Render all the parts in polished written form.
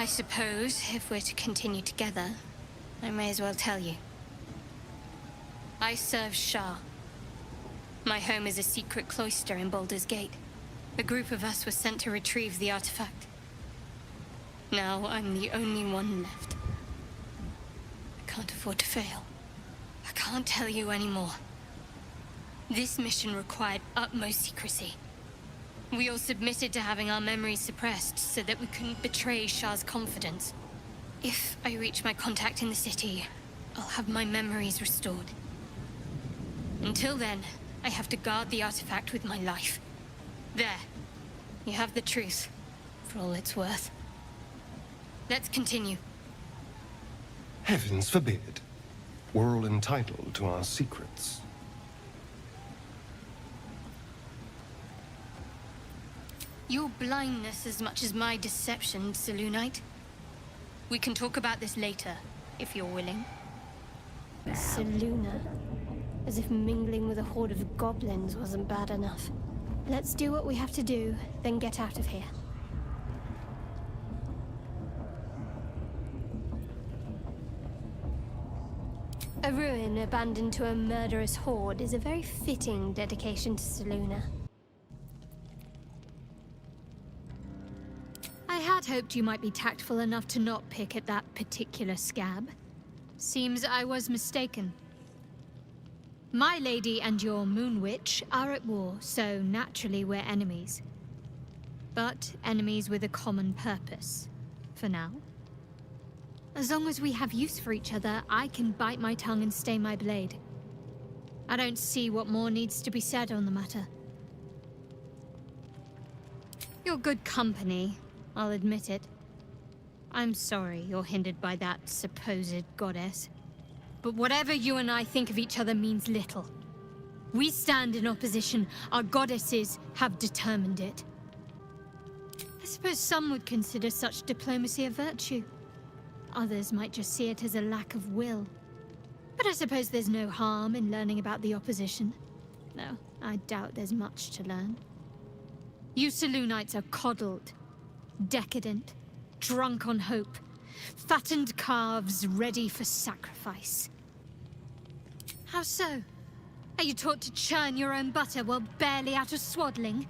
I suppose, if we're to continue together, I may as well tell you. I serve Shah. My home is a secret cloister in Baldur's Gate. A group of us was sent to retrieve the artifact. Now I'm the only one left. I can't afford to fail. I can't tell you anymore. This mission required utmost secrecy. We all submitted to having our memories suppressed so that we couldn't betray Shah's confidence. If I reach my contact in the city, I'll have my memories restored. Until then, I have to guard the artifact with my life. There. You have the truth, for all it's worth. Let's continue. Heavens forbid. We're all entitled to our secrets. Your blindness as much as my deception, Selûnite. We can talk about this later, if you're willing. Selûne. As if mingling with a horde of goblins wasn't bad enough. Let's do what we have to do, then get out of here. A ruin abandoned to a murderous horde is a very fitting dedication to Selûne. I had hoped you might be tactful enough to not pick at that particular scab. Seems I was mistaken. My lady and your Moon Witch are at war, so naturally we're enemies. But enemies with a common purpose, for now. As long as we have use for each other, I can bite my tongue and stay my blade. I don't see what more needs to be said on the matter. You're good company, I'll admit it. I'm sorry you're hindered by that supposed goddess. But whatever you and I think of each other means little. We stand in opposition. Our goddesses have determined it. I suppose some would consider such diplomacy a virtue. Others might just see it as a lack of will. But I suppose there's no harm in learning about the opposition. No, I doubt there's much to learn. You Selûnites are coddled, decadent, drunk on hope. Fattened calves ready for sacrifice. How so? Are you taught to churn your own butter while barely out of swaddling?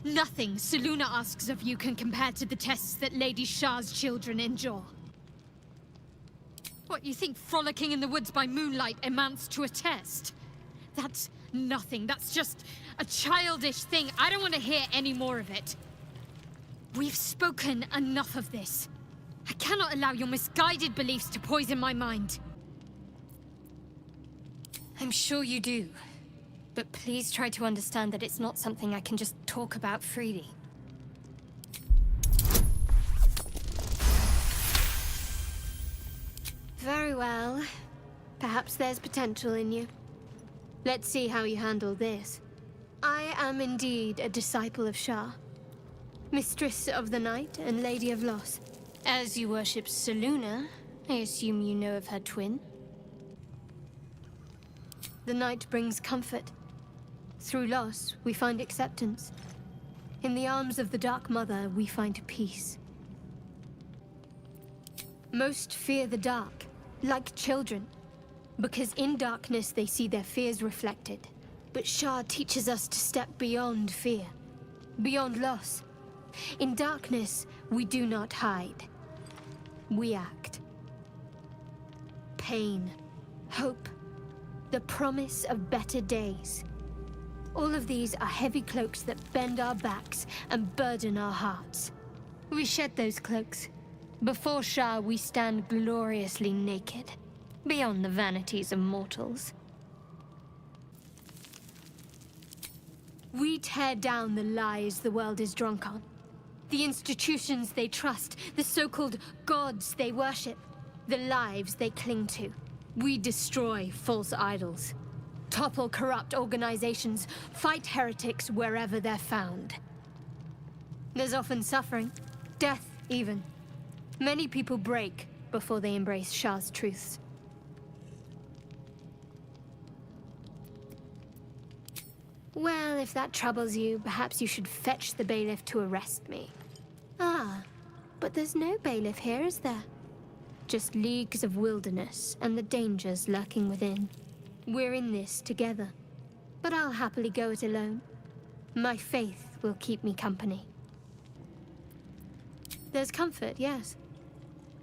Nothing Selûne asks of you can compare to the tests that Lady Shah's children endure. What, you think frolicking in the woods by moonlight amounts to a test? That's nothing. That's just a childish thing. I don't want to hear any more of it. We've spoken enough of this. I cannot allow your misguided beliefs to poison my mind. I'm sure you do. But please try to understand that it's not something I can just talk about freely. Very well. Perhaps there's potential in you. Let's see how you handle this. I am indeed a disciple of Shah. Mistress of the Night and Lady of Loss. As you worship Selûne, I assume you know of her twin. The night brings comfort. Through loss, we find acceptance. In the arms of the Dark Mother, we find peace. Most fear the dark, like children, because in darkness they see their fears reflected. But Shah teaches us to step beyond fear, beyond loss. In darkness, we do not hide. We act. Pain, hope, the promise of better days. All of these are heavy cloaks that bend our backs and burden our hearts. We shed those cloaks. Before Shah, we stand gloriously naked, beyond the vanities of mortals. We tear down the lies the world is drunk on. The institutions they trust, the so-called gods they worship, the lives they cling to. We destroy false idols, topple corrupt organizations, fight heretics wherever they're found. There's often suffering, death even. Many people break before they embrace Shah's truths. Well, if that troubles you, perhaps you should fetch the bailiff to arrest me. Ah, But there's no bailiff here, is there? Just leagues of wilderness and the dangers lurking within. We're in this together. But I'll happily go it alone. My faith will keep me company. There's comfort, yes.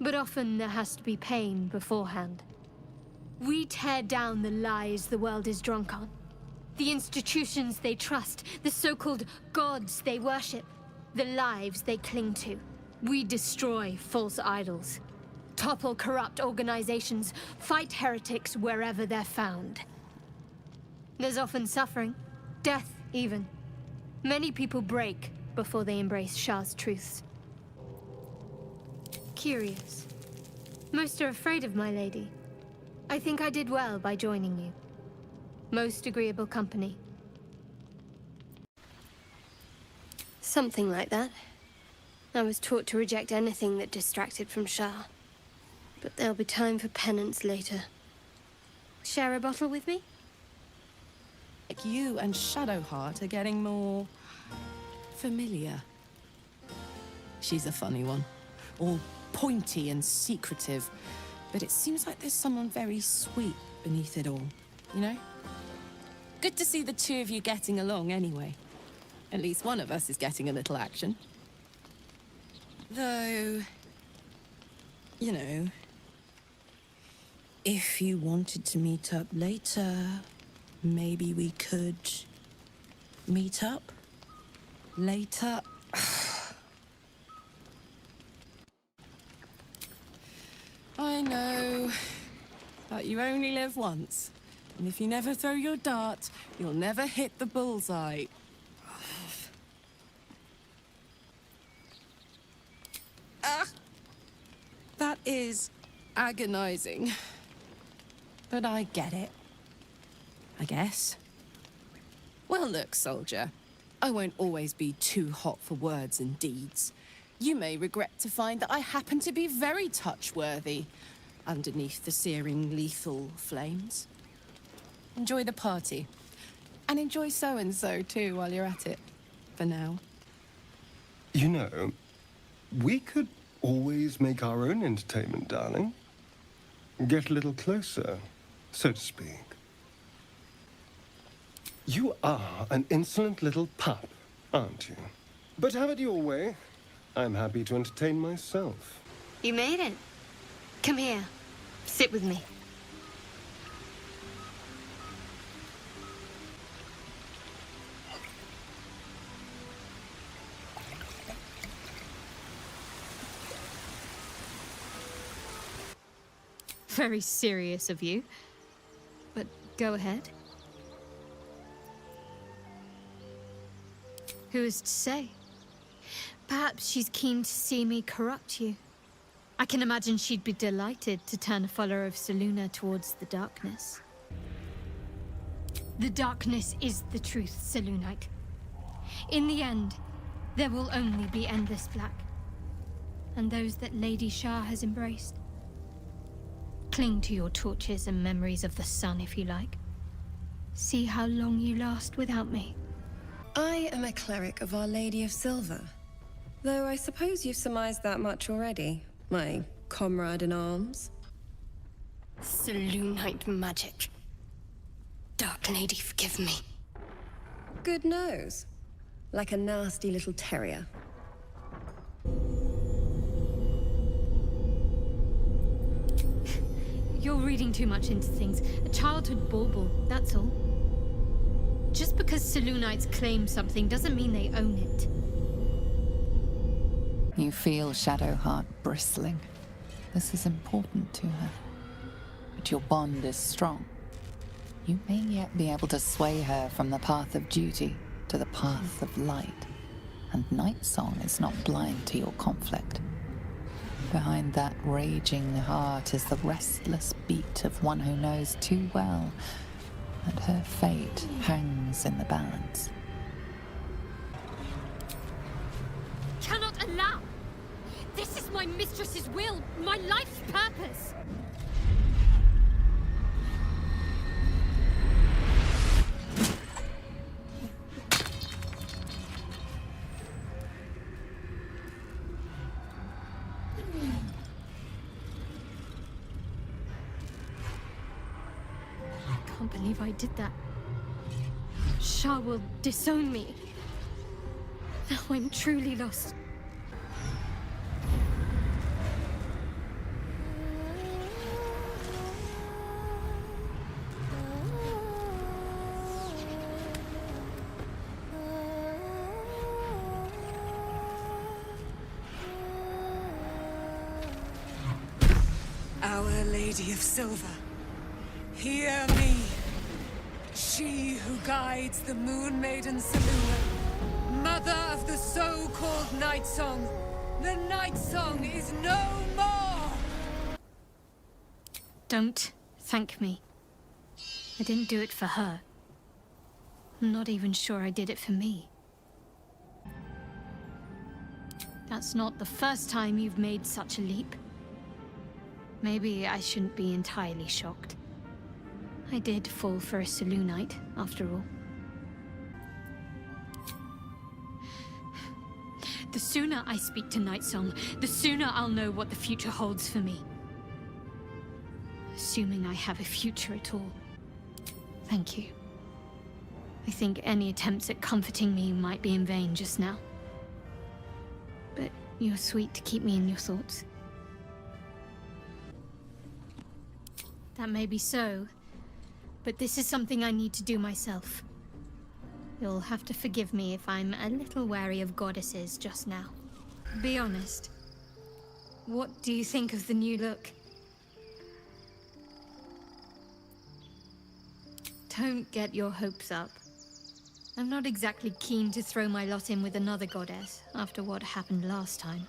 But often there has to be pain beforehand. We tear down the lies the world is drunk on. The institutions they trust, the so-called gods they worship, the lives they cling to. We destroy false idols, topple corrupt organizations, fight heretics wherever they're found. There's often suffering, death even. Many people break before they embrace Shah's truths. Curious. Most are afraid of my lady. I think I did well by joining you. Most agreeable company. Something like that. I was taught to reject anything that distracted from Shah. But there'll be time for penance later. Share a bottle with me? Like you and Shadowheart are getting more familiar. She's a funny one. All pointy and secretive. But it seems like there's someone very sweet beneath it all, you know? Good to see the two of you getting along anyway. At least one of us is getting a little action. Though, you know, if you wanted to meet up later, maybe we could meet up later. I know, but you only live once. And if you never throw your dart, you'll never hit the bullseye. That is agonizing. But I get it. I guess. Well, look, soldier. I won't always be too hot for words and deeds. You may regret to find that I happen to be very touch-worthy underneath the searing, lethal flames. Enjoy the party. And enjoy so-and-so, too, while you're at it. For now. You know, we could always make our own entertainment, darling. Get a little closer, so to speak. You are an insolent little pup, aren't you? But have it your way. I'm happy to entertain myself. You made it. Come here. Sit with me. Very serious of you. But go ahead. Who is to say? Perhaps she's keen to see me corrupt you. I can imagine she'd be delighted to turn a follower of Selûne towards the darkness. The darkness is the truth, Selûnite. In the end, there will only be endless black. And those that Lady Shah has embraced. Cling to your torches and memories of the sun if you like. See how long you last without me. I am a cleric of Our Lady of Silver. Though I suppose you've surmised that much already, my comrade in arms. Selûnite magic. Dark Lady, forgive me. Good nose. Like a nasty little terrier. You're reading too much into things. A childhood bauble, that's all. Just because Selûnites claim something doesn't mean they own it. You feel Shadowheart bristling. This is important to her. But your bond is strong. You may yet be able to sway her from the path of duty to the path of light. And Night Song is not blind to your conflict. Behind that raging heart is the restless beat of one who knows too well that her fate hangs in the balance. Cannot allow! This is my mistress's will, my life's purpose! I can't believe I did that. Shah will disown me. Now I'm truly lost. Our Lady of Silver, hear me. She who guides the Moon Maiden Selûne, mother of the so-called Night Song. The Night Song is no more! Don't thank me. I didn't do it for her. I'm not even sure I did it for me. That's not the first time you've made such a leap. Maybe I shouldn't be entirely shocked. I did fall for a Selûnite, after all. The sooner I speak to Nightsong, the sooner I'll know what the future holds for me. Assuming I have a future at all. Thank you. I think any attempts at comforting me might be in vain just now. But you're sweet to keep me in your thoughts. That may be so, but this is something I need to do myself. You'll have to forgive me if I'm a little wary of goddesses just now. Be honest. What do you think of the new look? Don't get your hopes up. I'm not exactly keen to throw my lot in with another goddess after what happened last time.